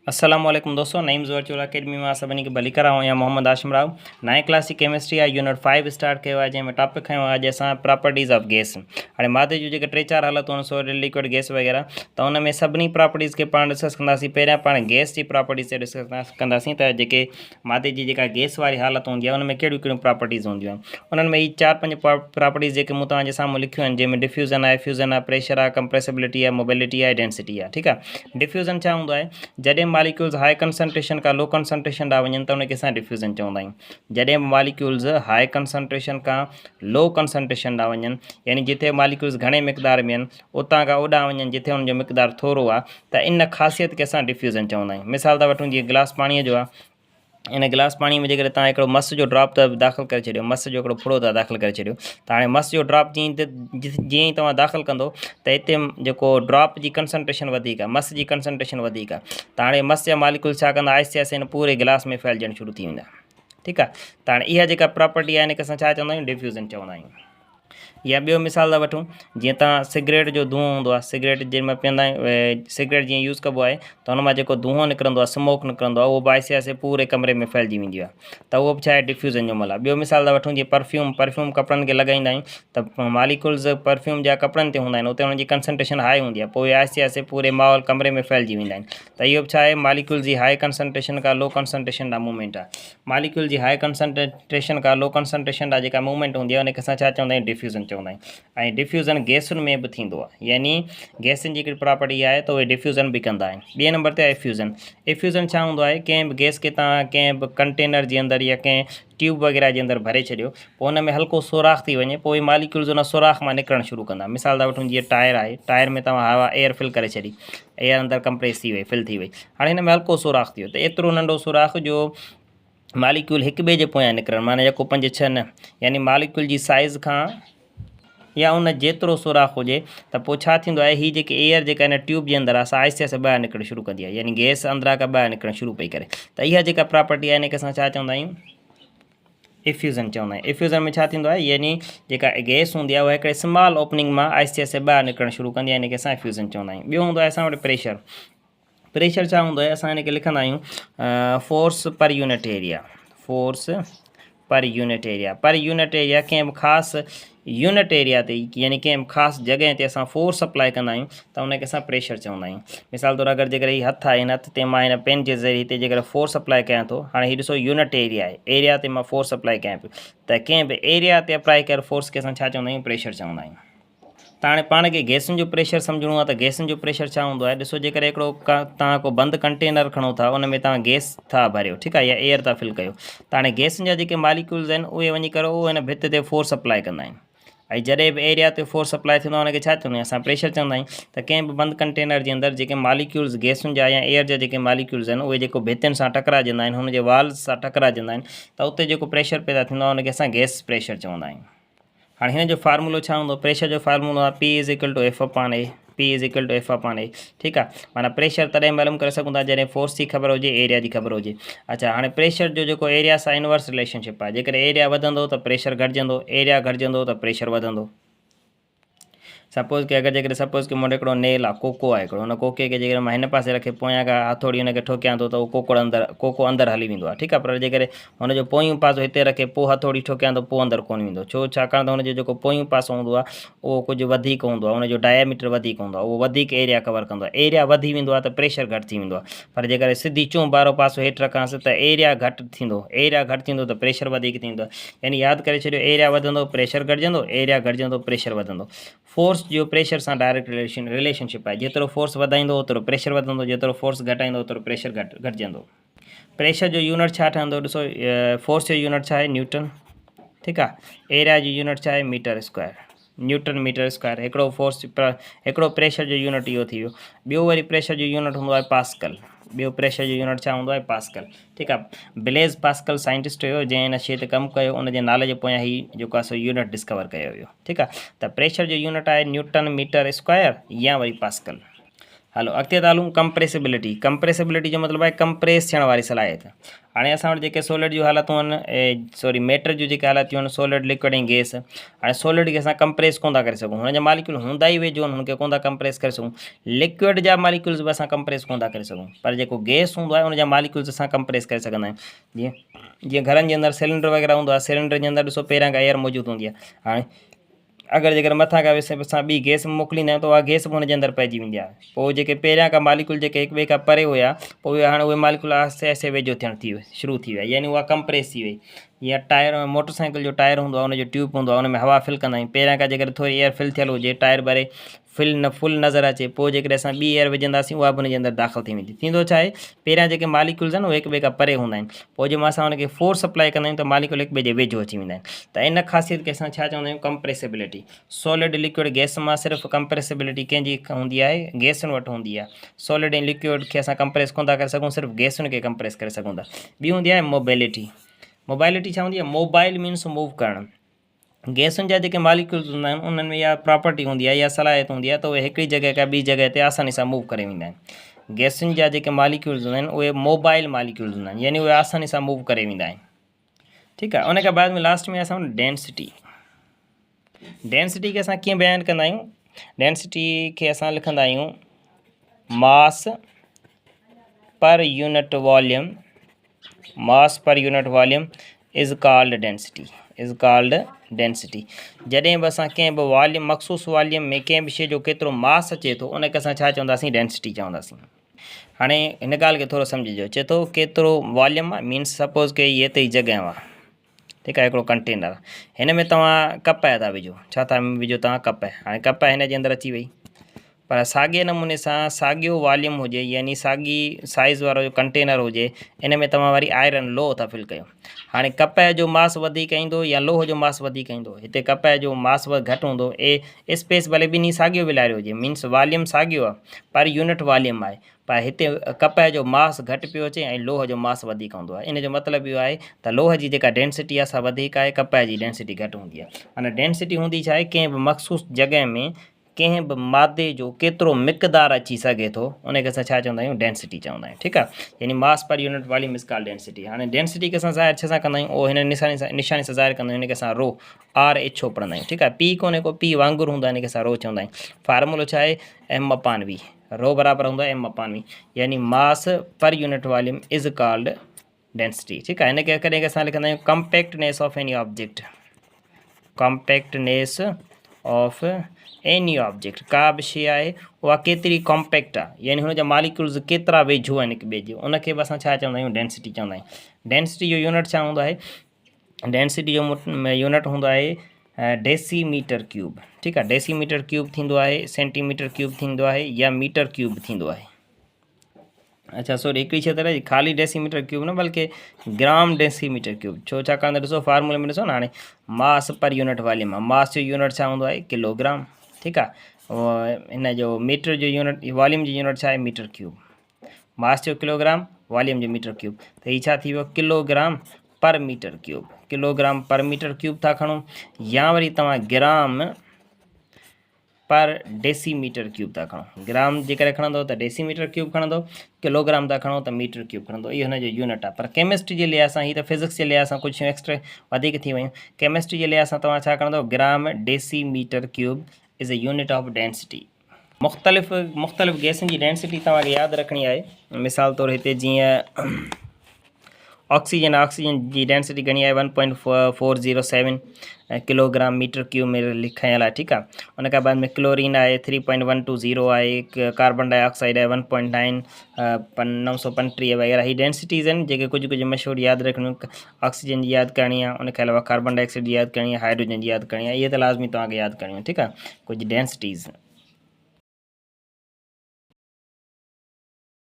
अस्सलामुअलैकुम दोस्तों, Naeem virtual academy में सभिनी खे भली कराऊं। या मोहम्मद आशिम राव। 9 क्लास की केमिस्ट्री आहे, यूनिट 5 स्टार्ट कयो आहे, जंहिंमें टॉपिक खयो आहे अॼु असां प्रॉपर्टीज़ ऑफ गैस। हाणे मादे जूं जेके 3-4 हालतूं आहिनि, सॉलिड, लिक्विड, गैस वग़ैरह, त हुन में सभिनी प्रॉपर्टीज़ खे पाण डिस्कस कंदासीं। पहिरियां पाण गैस जी प्रॉपर्टीज़ ते डिस्कस कंदासीं त जेके मादे जी जेका गैस वारी हालत हूंदी आहे, हुन में कहिड़ियूं कहिड़ियूं प्रॉपर्टीज़ हूंदियूं आहिनि। उन्हनि में ही 4-5 प्रॉपर्टीज़ जेके मूं तव्हांजे साम्हूं लिखियूं आहिनि, जंहिंमें डिफ्यूज़न आहे, फ्यूज़न आहे, प्रेशर आहे, कंप्रेसिबिलिटी आहे, मोबिलिटी आहे, डेंसिटी आहे। ठीकु आहे। डिफ्यूज़न छा हूंदो आहे? जॾहिं मॉलिक्यूल्स हाई कंसंट्रेशन का लो कंसंट्रेशन ॾांहुं वञनि त उनखे असां डिफ्यूज़न चवंदा आहियूं। जॾहिं मॉलिक्यूल्स हाई कंसंट्रेशन खां लो कंसंट्रेशन ॾांहुं वञनि, यानी जिथे मॉलिक्यूल्स घणे मिक़दार में आहिनि उतां खां ओॾां वञनि जिथे हुनजो मिक़दार थोरो आहे, त इन ख़ासियत खे असां डिफ्यूज़न चवंदा आहियूं। मिसाल था वठूं, जीअं गिलास पाणीअ जो आहे। इन गिलास पाणी में जेकॾहिं तव्हां हिकिड़ो मस जो ड्रॉप त दाख़िल करे छॾियो, मस जो हिकिड़ो फुड़ो था दाख़िल करे छॾियो, त हाणे मस जो ड्रॉप जीअं ई तव्हां दाख़िल कंदो त हिते जेको ड्रॉप जी कंसंट्रेशन वधीक आहे, मस जी कंसंट्रेशन वधीक आहे, त हाणे मस जा मॉलिक्यूल्स छा कंदा, आहिस्ते आहिस्ते हिन पूरे गिलास में फैलिजणु शुरू थी वेंदा। ठीकु आहे। त हाणे इहा जेका प्रॉपर्टी आहे, हिनखे असां छा चवंदा आहियूं? डिफ्यूज़न चवंदा आहियूं। या ॿियो मिसाल था वठूं, जीअं तव्हां सिगरेट जो धुओं हूंदो आहे, सिगरेट जंहिंमें पीअंदा आहियूं, सिगरेट जीअं यूज़ कबो आहे त हुन मां जेको धुओं निकिरंदो आहे, स्मोक निकिरंदो आहे, उहो बि आहिस्ते आहिस्ते पूरे कमरे में फैलिजी वेंदी आहे, त उहो बि छा आहे? डिफ्यूज़न जो मल आहे। ॿियो मिसाल था वठूं, जीअं परफ्यूम कपिड़नि खे लॻाईंदा आहियूं त मॉलिक्यूल्स परफ्यूम जा कपिड़नि ते हूंदा आहिनि, उते हुनजी कंसंट्रेशन हाई हूंदी आहे, पोइ आहिस्ते आहिस्ते पूरे माहौल कमरे में फैलिजी वेंदा आहिनि। त इहो बि छा आहे? मॉलिक्यूल्स जी हाई कंसंट्रेशन खां लो कंसंट्रेशन ॾांहुं मूवमेंट आहे। मॉलिक्यूल जी हाई कंसंट्रेशन खां लो कंसंट्रेशन ॾांहुं जेका मूवमेंट हूंदी आहे, उनखे असां छा चवंदा आहियूं? डिफ्यूज़न चवंदा आहियूं। ऐं डिफ्यूज़न गैसुनि में बि थींदो आहे, यानी गैसुनि जी हिकिड़ी प्रॉपर्टी आहे त उहे डिफ्यूज़न बि कंदा आहिनि। ॿिए नंबर ते आहे एफ्यूज़न। एफ्यूज़न छा हूंदो आहे? कंहिं बि गैस खे तव्हां कंहिं बि कंटेनर जे अंदरि या कंहिं ट्यूब वग़ैरह जे अंदरि भरे छॾियो, पोइ हुन में हल्को सोराख़ थी वञे, पोइ मॉलिक्यूल्स उन सोराख़ मां निकिरणु शुरू कंदा। मिसाल था वठूं, जीअं टायर आहे, टायर में तव्हां हवा एयर फिल करे छॾी, एयर अंदरि कंप्रेस थी वई, फिल थी वई, हाणे हिन में हल्को सोराख़ थी वियो, त एतिरो नंढो सोराख़ जो मॉलिक्यूल हिक ॿिए जे पोयां निकिरणु, माना जेको 5-6 न, यानी मॉलिक्यूल जी साइज़ खां या उन जेतिरो सोराख़ हुजे, त पोइ छा थींदो आहे? हीअ जेके एयर जेका हिन ट्यूब जे अंदरि आहे, असां आहिस्ते आहिस्ते ॿाहिरि निकिरणु शुरू कंदी आहे, यानी गैस अंदरां खां ॿाहिरि निकिरणु शुरू पई करे। त इहा जेका प्रॉपर्टी आहे, हिनखे असां छा चवंदा आहियूं? एफ्यूज़न चवंदा आहियूं। एफ्यूज़न में छा थींदो आहे? यानी जेका गैस हूंदी आहे, उहा हिकिड़े स्मॉल ओपनिंग मां आहिस्ते आहिस्ते ॿाहिरि निकिरणु शुरू कंदी आहे, हिनखे असां एफ्यूज़न चवंदा आहियूं। ॿियो हूंदो आहे असां वटि प्रेशर। प्रेशर छा हूंदो आहे? असां हिनखे लिखंदा आहियूं force per unit area. Force per unit area. Per unit area कंहिं बि ख़ासि यूनिट एरिया ते, यानी कंहिं बि ख़ासि जॻह ते असां फोर्स अप्लाई कंदा आहियूं, त हुनखे असां प्रेशर चवंदा आहियूं। मिसाल तौरु अगरि जेकर हीउ हथु आहे, हिन हथ ते मां हिन पेन जे ज़रिए ते जेकर फोर्स अप्लाई कयां थो, हाणे हीउ ॾिसो यूनिट एरिया आहे, एरिया ते मां फोर्स अप्लाई कयां पियो, त कंहिं बि एरिया ते अप्लाई कयल फोर्स खे असां छा चवंदा आहियूं? प्रेशर चवंदा आहियूं। त हाणे पाण खे गैसुनि जो प्रेशर सम्झणो आहे, त गैसुनि जो प्रेशर छा हूंदो आहे? ॾिसो, जेकर हिकिड़ो तव्हां को बंदि कंटेनर खणो था, उन में तव्हां गैस था भरियो, ठीकु आहे, या एयर था फिल कयो, त हाणे गैसुनि जा जेके मॉलिक्यूल्स आहिनि, उहे वञी करे उहो हिन भित ते फोर्स अप्लाई कंदा आहिनि, ऐं जॾहिं बि एरिया ते फोर्स अप्लाई थींदो आहे, हुनखे छा चवंदा आहियूं? असां प्रेशर चवंदा आहियूं। त कंहिं बि बंदि कंटेनर जे अंदरि जेके मॉलिक्यूल्स गैसुनि जा या एयर जा जेके मॉलिक्यूल्स आहिनि, उहे जेको भितियुनि सां टकराइजंदा आहिनि, हुनजे वाल्स सां टकराइजंदा आहिनि, त उते जेको प्रेशर पैदा थींदो आहे, हुनखे असां गैस प्रेशर चवंदा आहियूं। हाणे हिन जो फार्मूलो छा हूंदो? प्रेशर जो फार्मूलो आहे P=F/A। P=F/A। ठीकु आहे। माना प्रेशर तॾहिं मालूम करे सघूं था जॾहिं फोर्स जी ख़बर हुजे, एरिया जी ख़बर हुजे। अच्छा, हाणे प्रेशर जो जेको एरिया सां इनवर्स रिलेशनशिप आहे, जेकर एरिया वधंदो त प्रेशर घटिजंदो, एरिया घटिजंदो त प्रेशर वधंदो। सपोज़ कि अगरि जेकर सपोज़ कि मूं वटि हिकिड़ो नेल आहे, कोको आहे हिकिड़ो, हुन कोके खे जेकर मां हिन पासे रखे पोयां खां हथोड़ी हुनखे ठोकियां थो, त उहो कोको अंदरि हली वेंदो आहे, ठीकु आहे। पर जेकर हुनजो पोयूं पासो हिते रखे पोइ हथोड़ी ठोकियां त पोइ अंदरि कोन वेंदो, छो? छाकाणि त हुनजो जेको पोयूं पासो हूंदो आहे, उहो कुझु वधीक हूंदो आहे, हुनजो डायमीटर वधीक हूंदो आहे, उहो वधीक एरिया कवर कंदो आहे। एरिया वधी वेंदो आहे त प्रेशर घटि थी वेंदो आहे। पर जेकर सिधी चूं वारो पासो हेठि रखांसि त एरिया घटि थींदो, एरिया घटि थींदो त प्रेशर वधीक थींदो। यानी यादि करे छॾियो, एरिया वधंदो प्रेशर घटिजंदो, एरिया घटिजंदो प्रेशर वधंदो। फोर्स जो प्रेशर सां डायरेक्ट रिलेशनशिप आहे। जेतिरो फोर्स वधाईंदो ओतिरो प्रेशर वधंदो, जेतिरो फोर्स घटाईंदो ओतिरो प्रेशर घटिजंदो। प्रेशर जो यूनिट छा ठहंदो? ॾिसो, फोर्स जो यूनिट छा आहे? न्यूटन, ठीकु आहे। एरिया जो यूनिट छा आहे? Meter square, newton meter square. हिकिड़ो प्रेशर जो यूनिट इहो थी वियो। ॿियो वरी प्रेशर जो यूनिट हूंदो आहे पास्कल। ॿियो प्रेशर जो यूनिट छा हूंदो आहे? पास्कल, ठीकु आहे। ब्लेज़ पास्कल साइंटिस्ट हुयो जंहिं हिन शइ ते कमु कयो, उनजे नाले जे पोयां ही जेको आहे सो यूनिट डिस्कवर कयो हुयो, ठीकु आहे। त प्रेशर जो यूनिट आहे न्यूटन मीटर स्क्वायर या वरी पास्कल। हलो अॻिते था हलूं कंप्रेसिबिलिटी। कंप्रेसिबिलिटी जो मतिलबु आहे कंप्रेस थियण वारी सलाहियत। हाणे असां वटि जेके सॉलिड जूं हालतूं आहिनि सॉरी मैटर जूं जेके हालतियूं आहिनि सॉलिड लिक्विड ऐं गैस। हाणे सॉलिड खे असां कंप्रेस कोन था करे सघूं, हुन जा मालिक्यूल हूंदा ई वेझो आहिनि, हुनखे कोन था कंप्रेस करे सघूं। लिक्विड जा मालिक्यूल्स बि असां कंप्रेस कोन था करे सघूं, पर जेको गैस हूंदो आहे हुन जा मालिक्यूल्स असां कंप्रेस करे सघंदा आहियूं। जीअं घरनि जे अंदरि सिलेंडर वग़ैरह हूंदो आहे, सिलेंडर जे अंदरि ॾिसो पहिरियां खां एयर मौजूदु हूंदी आहे। हाणे अगरि जेकर मथां खां असां ॿी गैस मोकिलींदा आहियूं त उहा गैस बि हुनजे अंदरि पइजी वेंदी आहे। पोइ जेके पहिरियां खां मालिक्यूल जेके हिक ॿिए खां परे हुया, पोइ हाणे उहे मालिक्यूल आहिस्ते आहिस्ते वेझो थियणु शुरू थी विया, यानी उहा कंप्रेस थी वई। या टायर मोटरसाइकिल जो टायर हूंदो आहे, हुनजो ट्यूब हूंदो आहे, हुन में हवा फिल कंदा आहियूं। पहिरियां खां जेकर थोरी एयर फिल थियल हुजे, टायर भरे फुल नज़र अचे, पोइ जेकॾहिं असां ॿी एयर विझंदासीं उहा बि हुनजे अंदरि दाख़िल थी वेंदी। थींदो छा आहे, पहिरियां जेके मालिक्यूल्स आहिनि उहे हिक ॿिए खां परे हूंदा आहिनि, पोइ जंहिं महिल असां हुनखे फोर्स अप्लाई कंदा आहियूं त मालिक्यूल हिक ॿिए जे वेझो अची वेंदा आहिनि। त इन ख़ासियत खे असां छा चवंदा आहियूं, कंप्रेसिबिलिटी। सॉलिड लिक्विड गैस मां सिर्फ़ु कंप्रेसिबिलिटी कंहिंजी हूंदी आहे, गैसुनि वटि हूंदी आहे। सॉलिड ऐं लिक्विड खे असां कंप्रेस कोन था करे सघूं, सिर्फ़ु गैसुनि खे कंप्रेस करे सघूं था। ॿी हूंदी आहे मोबिलिटी। मोबाइलिटी छा हूंदी आहे, मोबाइल मीन्स मूव करणु। गैसुनि जा जेके मालिक्यूल्स हूंदा आहिनि उन्हनि में इहा प्रॉपर्टी हूंदी आहे, इहा सलाहियत हूंदी आहे त उहे हिकिड़ी जॻह खां ॿी जॻह ते आसानी सां मूव करे वेंदा आहिनि। गैसुनि जा जेके मालिक्यूल्स हूंदा आहिनि उहे मोबाइल मालिक्यूल्स हूंदा आहिनि, यानी उहे आसानी सां मूव करे वेंदा आहिनि। ठीकु आहे, उन खां बाद में लास्ट में असां डेंसिटी। डेंसिटी खे असां कीअं बयानु कंदा आहियूं, डेंसिटी खे असां लिखंदा आहियूं मास per unit volume. Mass per unit volume is called density, is called density. जॾहिं बि असां कंहिं बि वॉल्यूम मख़सूस वॉल्यूम में कंहिं बि शइ जो केतिरो मास अचे थो उनखे असां छा चवंदासीं, डेंसिटी चवंदासीं। हाणे हिन ॻाल्हि खे थोरो सम्झिजो, चए थो केतिरो वॉल्यूम आहे, मीन्स सपोज़ के इहे एतिरी जॻह आहे, ठीकु आहे, हिकिड़ो कंटेनर, हिन में तव्हां कप था विझो, छा था विझो तव्हां, कप। हाणे कप हिन जे अंदरि अची वई, पर साॻिए नमूने सां साॻियो वॉल्यूम हुजे, यानी साॻी साइज़ वारो कंटेनर हुजे, इन में तव्हां वरी आयरन लोह था फिल कयो। हाणे कप जो मास वधीक ईंदो या लोह जो मास वधीक ईंदो, हिते कप जो मास घटि हूंदो, स्पेस भले ॿिन्ही साॻियो विलारियो हुजे, मीन्स वॉल्यूम साॻियो आहे पर यूनिट वॉल्यूम आहे, पर हिते कप जो मास घटि पियो अचे ऐं लोह जो मास वधीक हूंदो आहे। इन जो मतिलबु इहो आहे त लोह जी जेका डेंसिटी आहे सा वधीक आहे, कप जी डेंसिटी घटि हूंदी आहे। हाणे डेंसिटी हूंदी छा आहे, कंहिं बि मख़सूस जॻह में कंहिं बि मादे जो केतिरो मिक़दार अची सघे थो उनखे असां छा चवंदा आहियूं, डेंसिटी चवंदा आहियूं। ठीकु आहे, यानी mass per unit volume is called density. हाणे डेंसिटी खे असां ज़ाहिर छा सां कंदा आहियूं, ओ हिन निशानी सां ज़ाहिर कंदा आहियूं, हिनखे असां रो RH पढ़ंदा आहियूं। ठीकु आहे, पी कोन्हे को, पी वांगुरु हूंदो आहे, हिनखे असां रो चवंदा आहियूं। फार्मूलो छा आहे, M/V, रो बराबरि हूंदो आहे M/V, यानी mass per unit volume is called density. ठीकु आहे, हिनखे कॾहिं असां लिखंदा आहियूं compactness of any object. Compactness of any object, का बि शइ आहे उहा केतिरी कॉम्पैक्ट आहे, यानी हुनजा मालिक्यूल्स केतिरा वेझो आहिनि हिक ॿिए जे, उनखे बि असां छा चवंदा आहियूं, डेंसिटी चवंदा आहियूं। डेंसिटी जो यूनिट छा हूंदो आहे, डेंसिटी जो यूनिट हूंदो आहे डेसीमीटर क्यूब। ठीकु आहे, डेसीमीटर क्यूब थींदो आहे, सेंटीमीटर क्यूब थींदो आहे, या मीटर क्यूब थींदो आहे। अच्छा सॉरी, हिकिड़ी शइ तरह ख़ाली डेसीमीटर क्यूब न, बल्कि ग्राम डेसीमीटर क्यूब। छो छाकाणि त ॾिसो फार्मूले में ॾिसो न, हाणे मास पर यूनिट वॉल्यूम आहे, मास जो यूनिट छा हूंदो आहे, किलोग्राम। ठीकु आहे, हिन जो मीटर जो यूनिट, वॉल्यूम जो यूनिट छा आहे, मीटर क्यूब। मास जो किलोग्राम, वॉल्यूम जो मीटर क्यूब, त हीअ छा थी वियो, kilogram per metre cube. Kilogram per metre cube था खणो, या वरी तव्हां ग्राम पर डेसीमीटर क्यूब था खणो। ग्राम जेकर खणंदो त डेसीमीटर क्यूब खणंदो, किलोग्राम था खणो त मीटर क्यूब खणंदो, इहो हुनजो यूनिट आहे। पर केमिस्ट्री जे लिहाज़ सां, हीअ त फिज़िक्स जे लिहाज़ सां कुझु एक्स्ट्रा वधीक थी वियूं, केमिस्ट्री जे लिहाज़ सां तव्हां छा खणंदो, gram decimetre cube is a unit of density. मुख़्तलिफ़ गैसुनि जी डेंसिटी तव्हांखे यादि रखणी आहे। मिसाल तौरु हिते जीअं ऑक्सीजन जी डेंसिटी घणी आहे, 1.407 किलोग्राम मीटर क्यूब में लिखायल आहे। ठीकु आहे, उन खां बाद में क्लोरीन आहे 3.120 आहे, कार्बन डाइऑक्साइड आहे 1.9 935 वग़ैरह। ही डेंसिटीज़ आहिनि जेके कुझु मशहूरु यादि रखणियूं। ऑक्सीजन जी यादि करणी आहे, उनखे अलावा कार्बन डाइऑक्साइड जी यादि करणी आहे, हाइड्रोजन जी यादि करणी आहे, इहे त लाज़मी तव्हांखे यादि करणियूं। ठीकु आहे, कुझु डेंसिटीज़